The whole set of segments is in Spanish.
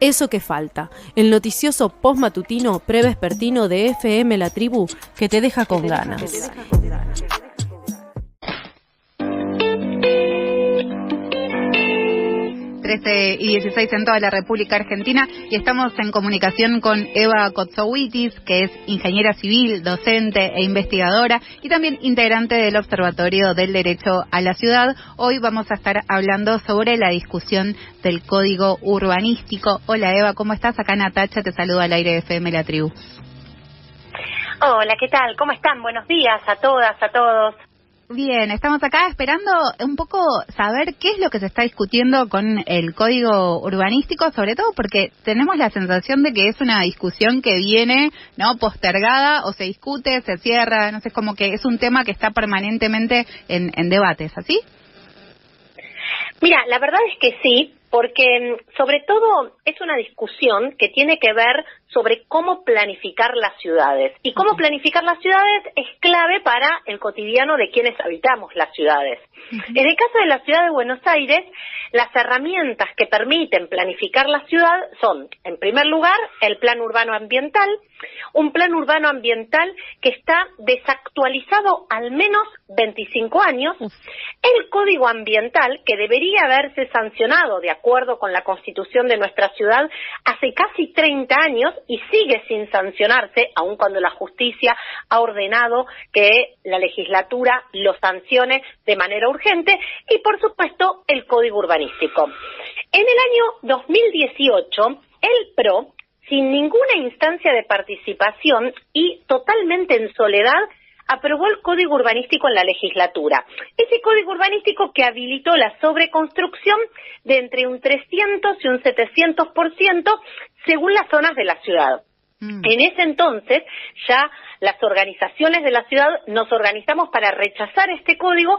Eso que falta, el noticioso postmatutino prevespertino de FM La Tribu que te deja con ganas. 13:16 en toda la República Argentina y estamos en comunicación con Eva Kotsowitis, que es ingeniera civil, docente e investigadora y también integrante del Observatorio del Derecho a la Ciudad. Hoy vamos a estar hablando sobre la discusión del Código Urbanístico. Hola Eva, ¿cómo estás? Acá Natacha te saluda al aire de FM La Tribu. Hola, ¿qué tal? ¿Cómo están? Buenos días a todas, a todos. Bien, estamos acá esperando un poco saber qué es lo que se está discutiendo con el Código Urbanístico, sobre todo porque tenemos la sensación de que es una discusión que viene, ¿no?, postergada o se discute, se cierra, no sé, como que es un tema que está permanentemente en debates, ¿así? Mira, la verdad es que sí, porque sobre todo es una discusión que tiene que ver sobre cómo planificar las ciudades. Y cómo planificar las ciudades es clave para el cotidiano de quienes habitamos las ciudades. En el caso de la ciudad de Buenos Aires, las herramientas que permiten planificar la ciudad son, en primer lugar, el plan urbano ambiental, un plan urbano ambiental que está desactualizado al menos 25 años, el código ambiental que debería haberse sancionado de acuerdo con la Constitución de nuestra ciudad hace casi 30 años y sigue sin sancionarse, aun cuando la justicia ha ordenado que la legislatura lo sancione de manera urgente, y por supuesto el código urbanístico. En el año 2018, el PRO, sin ninguna instancia de participación y totalmente en soledad, aprobó el Código Urbanístico en la legislatura. Ese Código Urbanístico que habilitó la sobreconstrucción de entre un 300 y un 700% según las zonas de la ciudad. En ese entonces, ya las organizaciones de la ciudad nos organizamos para rechazar este código,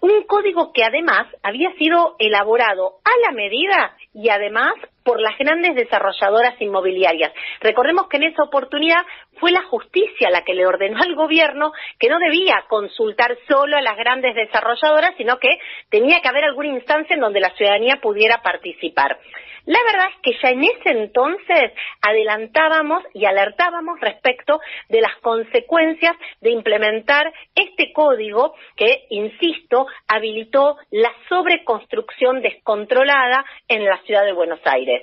un código que además había sido elaborado a la medida y además por las grandes desarrolladoras inmobiliarias. Recordemos que en esa oportunidad fue la justicia la que le ordenó al gobierno que no debía consultar solo a las grandes desarrolladoras, sino que tenía que haber alguna instancia en donde la ciudadanía pudiera participar. La verdad es que ya en ese entonces adelantábamos y alertábamos respecto de las consecuencias de implementar este código que, insisto, habilitó la sobreconstrucción descontrolada en la ciudad de Buenos Aires.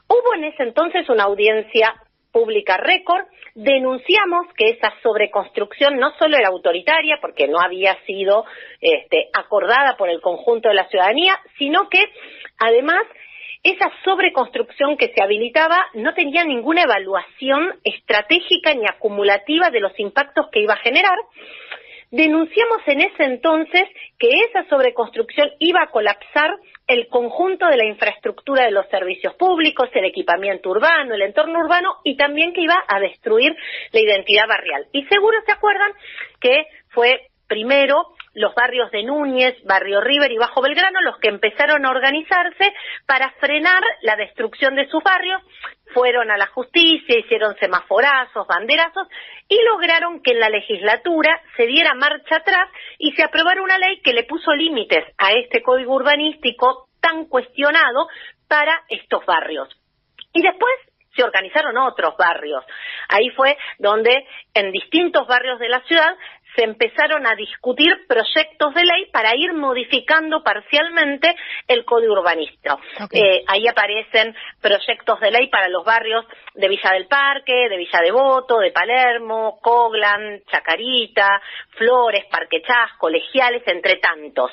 Hubo en ese entonces una audiencia pública récord, denunciamos que esa sobreconstrucción no solo era autoritaria, porque no había sido acordada por el conjunto de la ciudadanía, sino que además esa sobreconstrucción que se habilitaba no tenía ninguna evaluación estratégica ni acumulativa de los impactos que iba a generar. Denunciamos en ese entonces que esa sobreconstrucción iba a colapsar el conjunto de la infraestructura de los servicios públicos, el equipamiento urbano, el entorno urbano, y también que iba a destruir la identidad barrial. Y seguro se acuerdan que fue primero los barrios de Núñez, Barrio River y Bajo Belgrano los que empezaron a organizarse para frenar la destrucción de sus barrios. Fueron a la justicia, hicieron semaforazos, banderazos y lograron que en la legislatura se diera marcha atrás y se aprobara una ley que le puso límites a este código urbanístico tan cuestionado para estos barrios. Y después se organizaron otros barrios. Ahí fue donde en distintos barrios de la ciudad se empezaron a discutir proyectos de ley para ir modificando parcialmente el código urbanístico. Ahí aparecen proyectos de ley para los barrios de Villa del Parque, de Villa Devoto, de Palermo, Coglan, Chacarita, Flores, Parque Chas, Colegiales, entre tantos.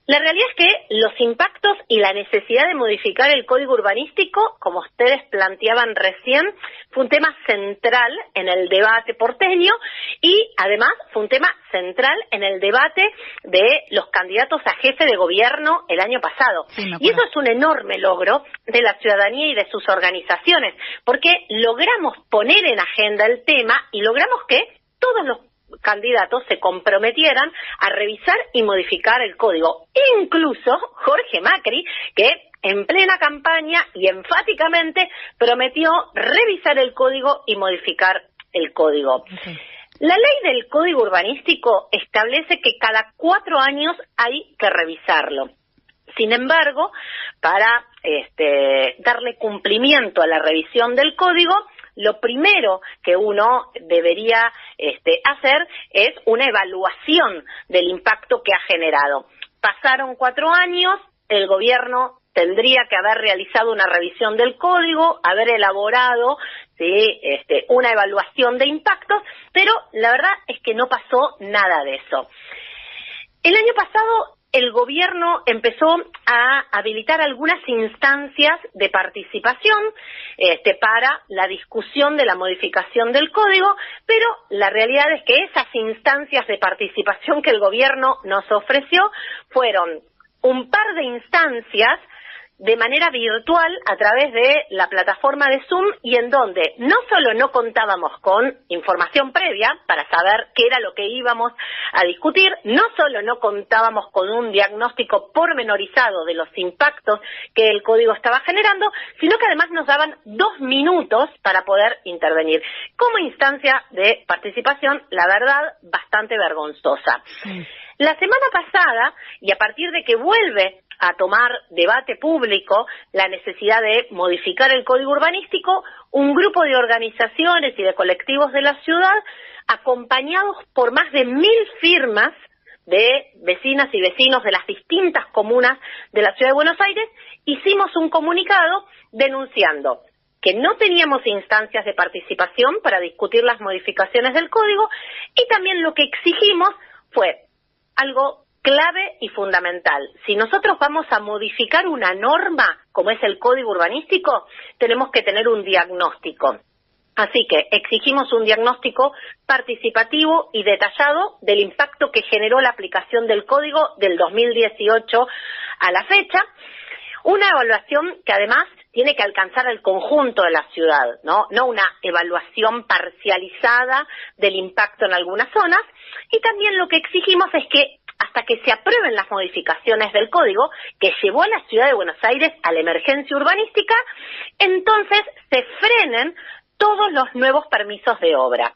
La realidad es que los impactos y la necesidad de modificar el código urbanístico, como ustedes planteaban recién, fue un tema central en el debate porteño y además fue un tema central en el debate de los candidatos a jefe de gobierno el año pasado. Y eso es un enorme logro de la ciudadanía y de sus organizaciones, porque logramos poner en agenda el tema y logramos que todos los candidatos se comprometieran a revisar y modificar el código. Incluso Jorge Macri, que en plena campaña y enfáticamente prometió revisar el código y modificar el código. La ley del código urbanístico establece que cada 4 años hay que revisarlo. Sin embargo, para darle cumplimiento a la revisión del código, lo primero que uno debería hacer es una evaluación del impacto que ha generado. Pasaron 4 años, el gobierno tendría que haber realizado una revisión del código, haber elaborado una evaluación de impactos, pero la verdad es que no pasó nada de eso. El año pasado el gobierno empezó a habilitar algunas instancias de participación para la discusión de la modificación del código, pero la realidad es que esas instancias de participación que el gobierno nos ofreció fueron un par de instancias de manera virtual a través de la plataforma de Zoom, y en donde no solo no contábamos con información previa para saber qué era lo que íbamos a discutir, no solo no contábamos con un diagnóstico pormenorizado de los impactos que el código estaba generando, sino que además nos daban 2 minutos para poder intervenir. Como instancia de participación, la verdad, bastante vergonzosa. La semana pasada, y a partir de que vuelve a tomar debate público la necesidad de modificar el código urbanístico, un grupo de organizaciones y de colectivos de la ciudad, acompañados por más de 1000 firmas de vecinas y vecinos de las distintas comunas de la ciudad de Buenos Aires, hicimos un comunicado denunciando que no teníamos instancias de participación para discutir las modificaciones del código, y también lo que exigimos fue algo clave y fundamental. Si nosotros vamos a modificar una norma, como es el código urbanístico, tenemos que tener un diagnóstico. Así que exigimos un diagnóstico participativo y detallado del impacto que generó la aplicación del código del 2018 a la fecha. Una evaluación que además tiene que alcanzar el conjunto de la ciudad, no una evaluación parcializada del impacto en algunas zonas. Y también lo que exigimos es que hasta que se aprueben las modificaciones del código que llevó a la ciudad de Buenos Aires a la emergencia urbanística, entonces se frenen todos los nuevos permisos de obra.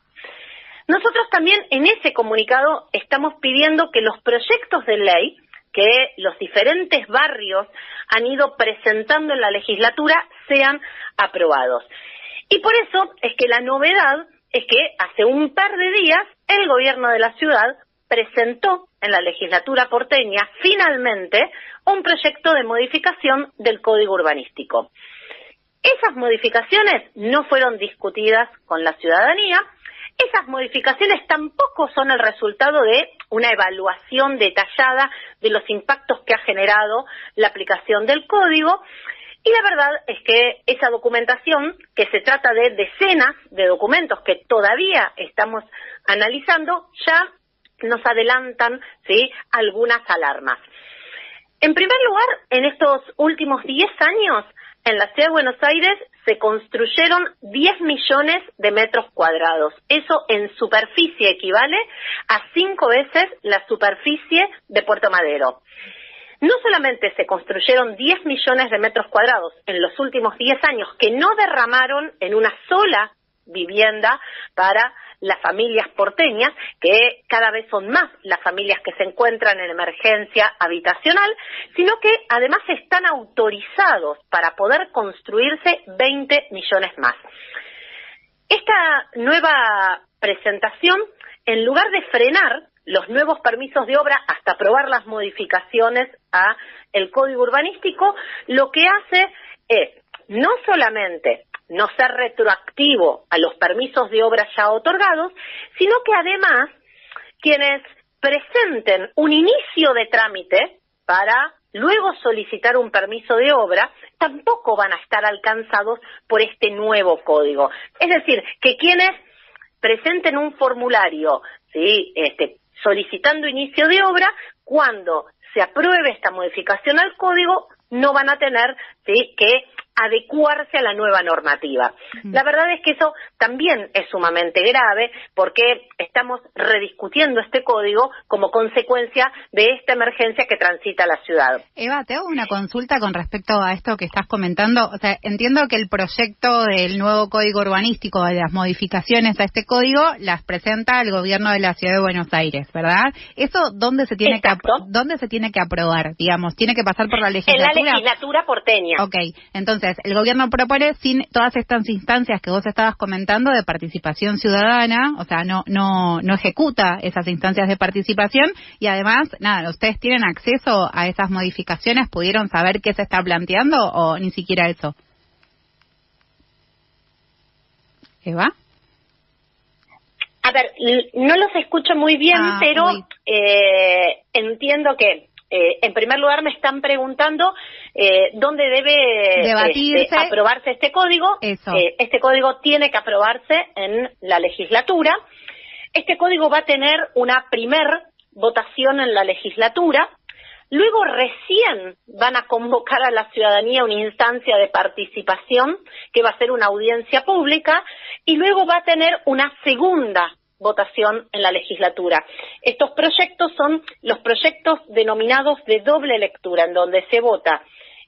Nosotros también en ese comunicado estamos pidiendo que los proyectos de ley que los diferentes barrios han ido presentando en la legislatura sean aprobados. Y por eso es que la novedad es que hace un par de días el gobierno de la ciudad presentó en la legislatura porteña finalmente un proyecto de modificación del código urbanístico. Esas modificaciones no fueron discutidas con la ciudadanía. Esas modificaciones tampoco son el resultado de una evaluación detallada de los impactos que ha generado la aplicación del código, y la verdad es que esa documentación, que se trata de decenas de documentos que todavía estamos analizando, ya nos adelantan algunas alarmas. En primer lugar, en estos últimos 10 años, en la ciudad de Buenos Aires se construyeron 10 millones de metros cuadrados. Eso en superficie equivale a 5 veces la superficie de Puerto Madero. No solamente se construyeron 10 millones de metros cuadrados en los últimos 10 años que no derramaron en una sola vivienda para las familias porteñas, que cada vez son más las familias que se encuentran en emergencia habitacional, sino que además están autorizados para poder construirse 20 millones más. Esta nueva presentación, en lugar de frenar los nuevos permisos de obra hasta aprobar las modificaciones a el código urbanístico, lo que hace es no solamente no ser retroactivo a los permisos de obra ya otorgados, sino que además quienes presenten un inicio de trámite para luego solicitar un permiso de obra tampoco van a estar alcanzados por este nuevo código. Es decir, que quienes presenten un formulario solicitando inicio de obra, cuando se apruebe esta modificación al código, no van a tener que adecuarse a la nueva normativa. La verdad es que eso también es sumamente grave porque estamos rediscutiendo este código como consecuencia de esta emergencia que transita la ciudad. Eva, te hago una consulta con respecto a esto que estás comentando. O sea, entiendo que el proyecto del nuevo código urbanístico, de las modificaciones a este código, las presenta el gobierno de la Ciudad de Buenos Aires, ¿verdad? ¿Eso dónde se tiene que aprobar? Digamos, ¿tiene que pasar por la legislatura? En la legislatura porteña. Ok, entonces, el gobierno propone sin todas estas instancias que vos estabas comentando de participación ciudadana, o sea, no ejecuta esas instancias de participación y además, nada, ¿ustedes tienen acceso a esas modificaciones? ¿Pudieron saber qué se está planteando o ni siquiera eso? ¿Eva? A ver, no los escucho muy bien, pero entiendo que en primer lugar me están preguntando dónde debe debatirse, aprobarse este código. Este código tiene que aprobarse en la legislatura. Este código va a tener una primer votación en la legislatura. Luego recién van a convocar a la ciudadanía a una instancia de participación que va a ser una audiencia pública y luego va a tener una segunda votación en la legislatura. Estos proyectos son los proyectos denominados de doble lectura, en donde se vota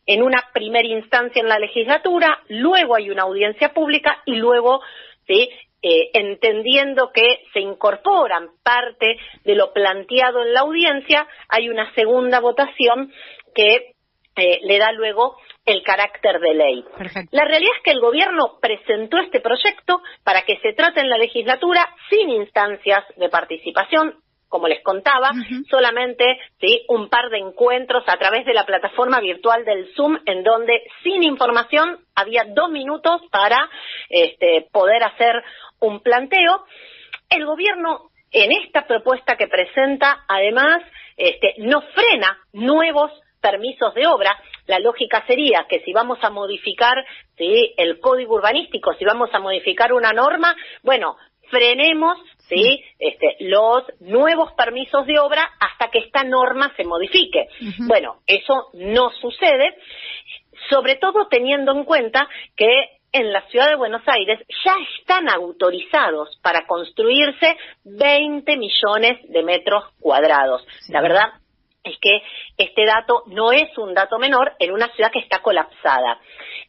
en una primera instancia en la legislatura, luego hay una audiencia pública y luego, ¿sí?, entendiendo que se incorporan parte de lo planteado en la audiencia, hay una segunda votación que le da luego el carácter de ley. Perfecto. La realidad es que el gobierno presentó este proyecto para que se trate en la legislatura sin instancias de participación, como les contaba, solamente un par de encuentros a través de la plataforma virtual del Zoom, en donde sin información había 2 minutos para poder hacer un planteo. El gobierno, en esta propuesta que presenta, además, no frena nuevos permisos de obra. La lógica sería que si vamos a modificar el código urbanístico, si vamos a modificar una norma, bueno, frenemos los nuevos permisos de obra hasta que esta norma se modifique. Bueno, eso no sucede, sobre todo teniendo en cuenta que en la Ciudad de Buenos Aires ya están autorizados para construirse 20 millones de metros cuadrados. La verdad es que este dato no es un dato menor en una ciudad que está colapsada.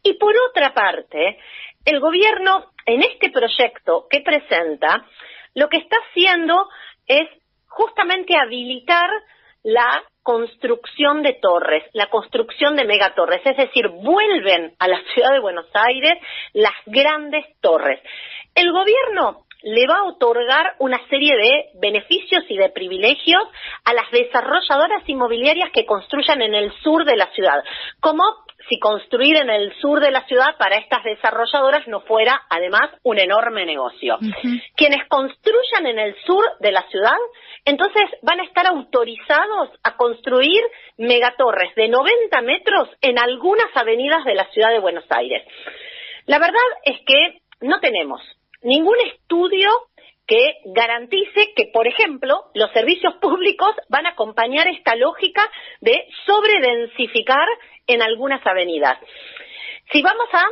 Y por otra parte, el gobierno en este proyecto que presenta, lo que está haciendo es justamente habilitar la construcción de torres, la construcción de megatorres, es decir, vuelven a la Ciudad de Buenos Aires las grandes torres. El gobierno le va a otorgar una serie de beneficios y de privilegios a las desarrolladoras inmobiliarias que construyan en el sur de la ciudad, como si construir en el sur de la ciudad para estas desarrolladoras no fuera, además, un enorme negocio. Quienes construyan en el sur de la ciudad, entonces van a estar autorizados a construir megatorres de 90 metros en algunas avenidas de la ciudad de Buenos Aires. La verdad es que no tenemos ningún estudio que garantice que, por ejemplo, los servicios públicos van a acompañar esta lógica de sobredensificar en algunas avenidas. Si vamos a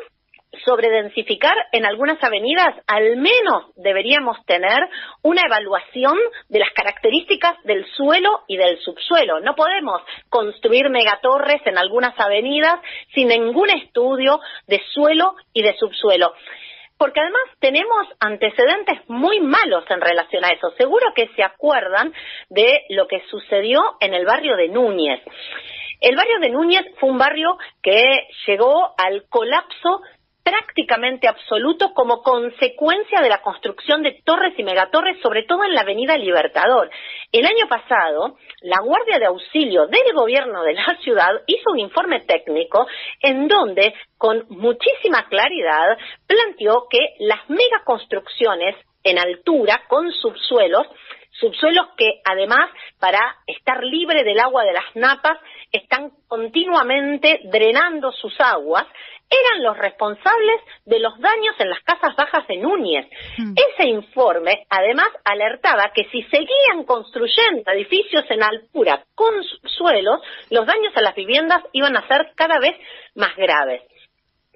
sobredensificar en algunas avenidas, al menos deberíamos tener una evaluación de las características del suelo y del subsuelo. No podemos construir megatorres en algunas avenidas sin ningún estudio de suelo y de subsuelo. Porque además tenemos antecedentes muy malos en relación a eso. Seguro que se acuerdan de lo que sucedió en el barrio de Núñez. El barrio de Núñez fue un barrio que llegó al colapso prácticamente absoluto como consecuencia de la construcción de torres y megatorres, sobre todo en la avenida Libertador. El año pasado, la Guardia de Auxilio del gobierno de la ciudad hizo un informe técnico en donde, con muchísima claridad, planteó que las megaconstrucciones en altura, con subsuelos que además, para estar libre del agua de las napas, están continuamente drenando sus aguas, eran los responsables de los daños en las casas bajas de Núñez. Ese informe, además, alertaba que si seguían construyendo edificios en altura con subsuelos, los daños a las viviendas iban a ser cada vez más graves.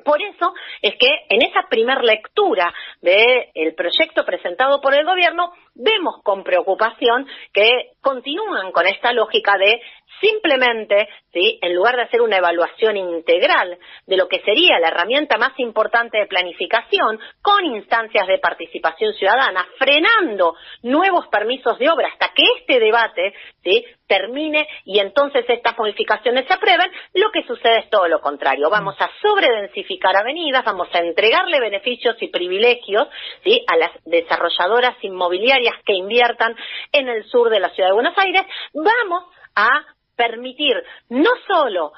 Por eso es que en esa primer lectura del proyecto presentado por el gobierno vemos con preocupación que continúan con esta lógica de simplemente, ¿sí?, en lugar de hacer una evaluación integral de lo que sería la herramienta más importante de planificación, con instancias de participación ciudadana, frenando nuevos permisos de obra hasta que este debate, ¿sí?, termine y entonces estas modificaciones se aprueben, lo que sucede es todo lo contrario. Vamos a sobredensificar avenidas, vamos a entregarle beneficios y privilegios, ¿sí?, a las desarrolladoras inmobiliarias que inviertan en el sur de la ciudad de Buenos Aires. Vamos a permitir no solo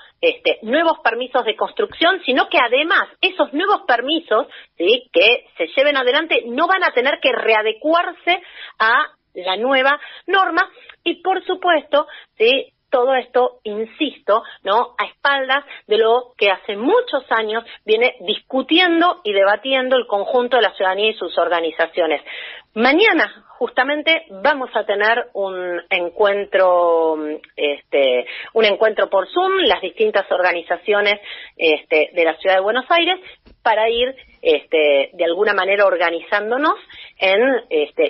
nuevos permisos de construcción, sino que además esos nuevos permisos, ¿sí?, que se lleven adelante no van a tener que readecuarse a la nueva norma y, por supuesto, ¿sí?, todo esto, insisto, ¿no?, a espaldas de lo que hace muchos años viene discutiendo y debatiendo el conjunto de la ciudadanía y sus organizaciones. Mañana, justamente, vamos a tener un encuentro por Zoom, las distintas organizaciones de la ciudad de Buenos Aires, para ir de alguna manera organizándonos en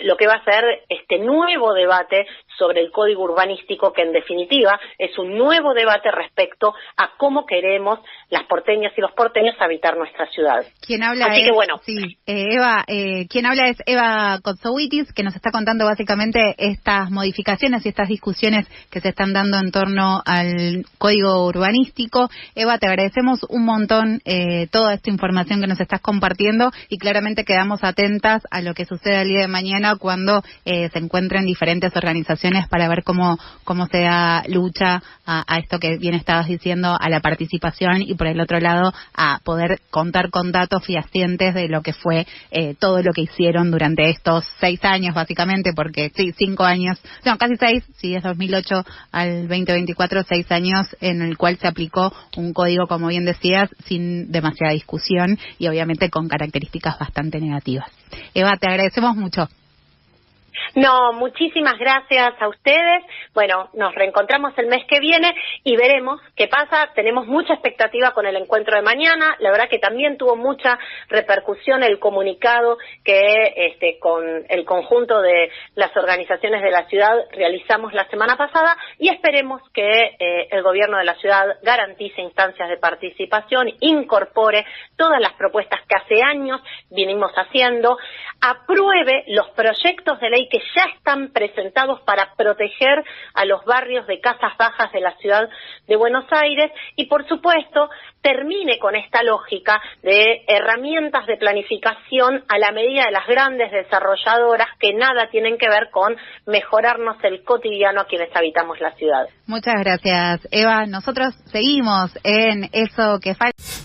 lo que va a ser este nuevo debate sobre el código urbanístico, que en definitiva es un nuevo debate respecto a cómo queremos las porteñas y los porteños habitar nuestra ciudad. Quien habla Así es, que bueno. sí, Eva, quien habla es Eva Kotsowitis, que nos está contando básicamente estas modificaciones y estas discusiones que se están dando en torno al código urbanístico. Eva, te agradecemos un montón toda esta información que nos estás compartiendo y claramente quedamos atentas a lo que suceda el día de mañana cuando se encuentren diferentes organizaciones para ver cómo se da lucha a esto que bien estabas diciendo, a la participación y por el otro lado a poder contar con datos fehacientes de lo que fue todo lo que hicieron durante estos 6 años básicamente, porque sí, 5 años, no, casi 6, sí, es 2008 al 2024, 6 años en el cual se aplicó un código, como bien decías, sin demasiada discusión y obviamente con características bastante negativas. Eva, te agradecemos mucho. No, muchísimas gracias a ustedes. Bueno, nos reencontramos el mes que viene y veremos qué pasa. Tenemos mucha expectativa con el encuentro de mañana. La verdad que también tuvo mucha repercusión el comunicado que con el conjunto de las organizaciones de la ciudad realizamos la semana pasada y esperemos que el gobierno de la ciudad garantice instancias de participación, incorpore todas las propuestas que hace años vinimos haciendo, apruebe los proyectos de ley que ya están presentados para proteger a los barrios de casas bajas de la ciudad de Buenos Aires y, por supuesto, termine con esta lógica de herramientas de planificación a la medida de las grandes desarrolladoras que nada tienen que ver con mejorarnos el cotidiano a quienes habitamos la ciudad. Muchas gracias, Eva. Nosotros seguimos en Eso que Falta.